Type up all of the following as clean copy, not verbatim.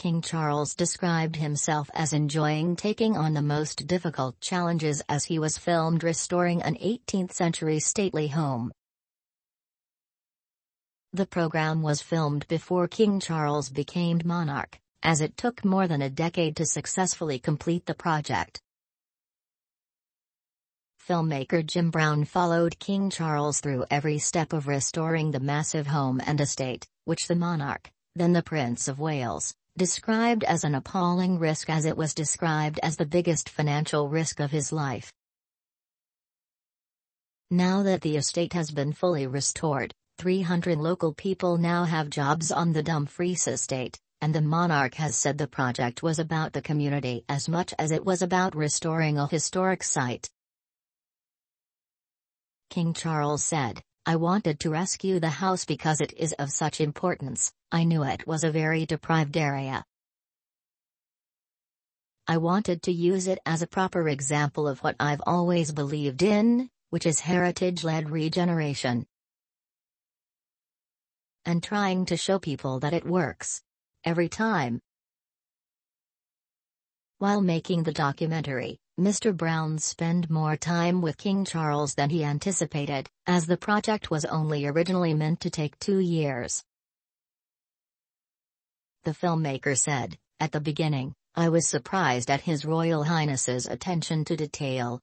King Charles described himself as enjoying taking on the most difficult challenges as he was filmed restoring an 18th-century stately home. The program was filmed before King Charles became monarch, as it took more than a decade to successfully complete the project. Filmmaker Jim Brown followed King Charles through every step of restoring the massive home and estate, which the monarch, then the Prince of Wales, described as an appalling risk, as it was described as the biggest financial risk of his life. Now that the estate has been fully restored, 300 local people now have jobs on the Dumfries estate, and the monarch has said the project was about the community as much as it was about restoring a historic site. King Charles said, "I wanted to rescue the house because it is of such importance. I knew it was a very deprived area. I wanted to use it as a proper example of what I've always believed in, which is heritage-led regeneration. And trying to show people that it works. Every time." While making the documentary, Mr. Brown spent more time with King Charles than he anticipated, as the project was only originally meant to take 2 years. The filmmaker said, "At the beginning, I was surprised at His Royal Highness's attention to detail.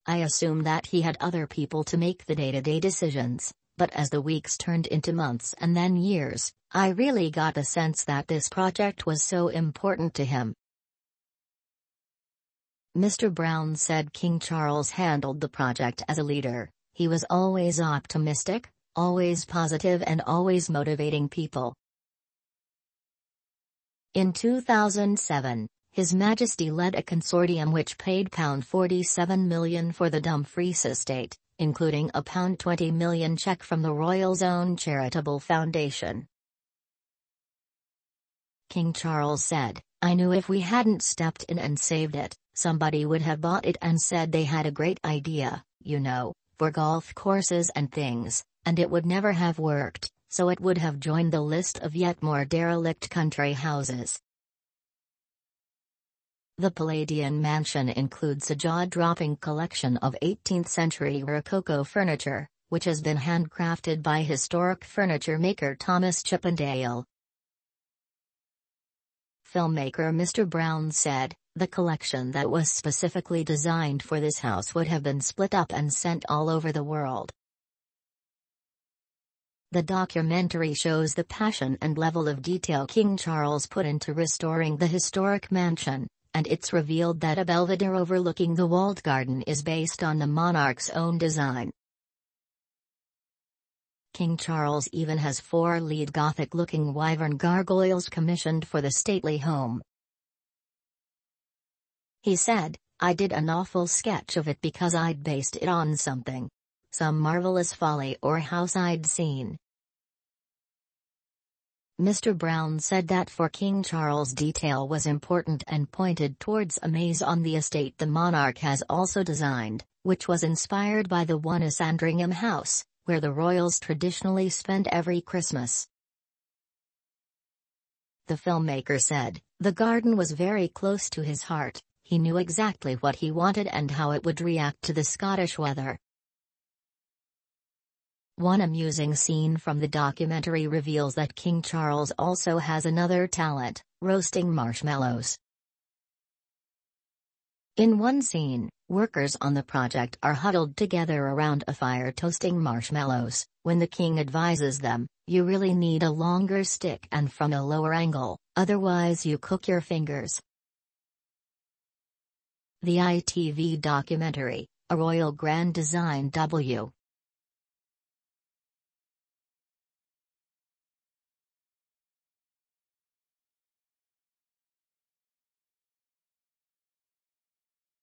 I assumed that he had other people to make the day-to-day decisions, but as the weeks turned into months and then years, I really got a sense that this project was so important to him." Mr. Brown said King Charles handled the project as a leader. He was always optimistic, always positive, and always motivating people. In 2007, His Majesty led a consortium which paid £47 million for the Dumfries estate, including a £20 million cheque from the royal's own charitable foundation. King Charles said, "I knew if we hadn't stepped in and saved it, somebody would have bought it and said they had a great idea, for golf courses and things, and it would never have worked, so it would have joined the list of yet more derelict country houses." The Palladian mansion includes a jaw-dropping collection of 18th-century Rococo furniture, which has been handcrafted by historic furniture maker Thomas Chippendale. Filmmaker Mr. Brown said, "The collection that was specifically designed for this house would have been split up and sent all over the world." The documentary shows the passion and level of detail King Charles put into restoring the historic mansion, and it's revealed that a belvedere overlooking the walled garden is based on the monarch's own design. King Charles even has 4 lead Gothic-looking wyvern gargoyles commissioned for the stately home. He said, "I did an awful sketch of it because I'd based it on something. Some marvelous folly or house I'd seen." Mr. Brown said that for King Charles detail was important and pointed towards a maze on the estate the monarch has also designed, which was inspired by the one at Sandringham House, where the royals traditionally spend every Christmas. The filmmaker said, "The garden was very close to his heart. He knew exactly what he wanted and how it would react to the Scottish weather." One amusing scene from the documentary reveals that King Charles also has another talent: roasting marshmallows. In one scene, workers on the project are huddled together around a fire toasting marshmallows, when the king advises them, "You really need a longer stick and from a lower angle, otherwise you cook your fingers." The ITV documentary, A Royal Grand Design W.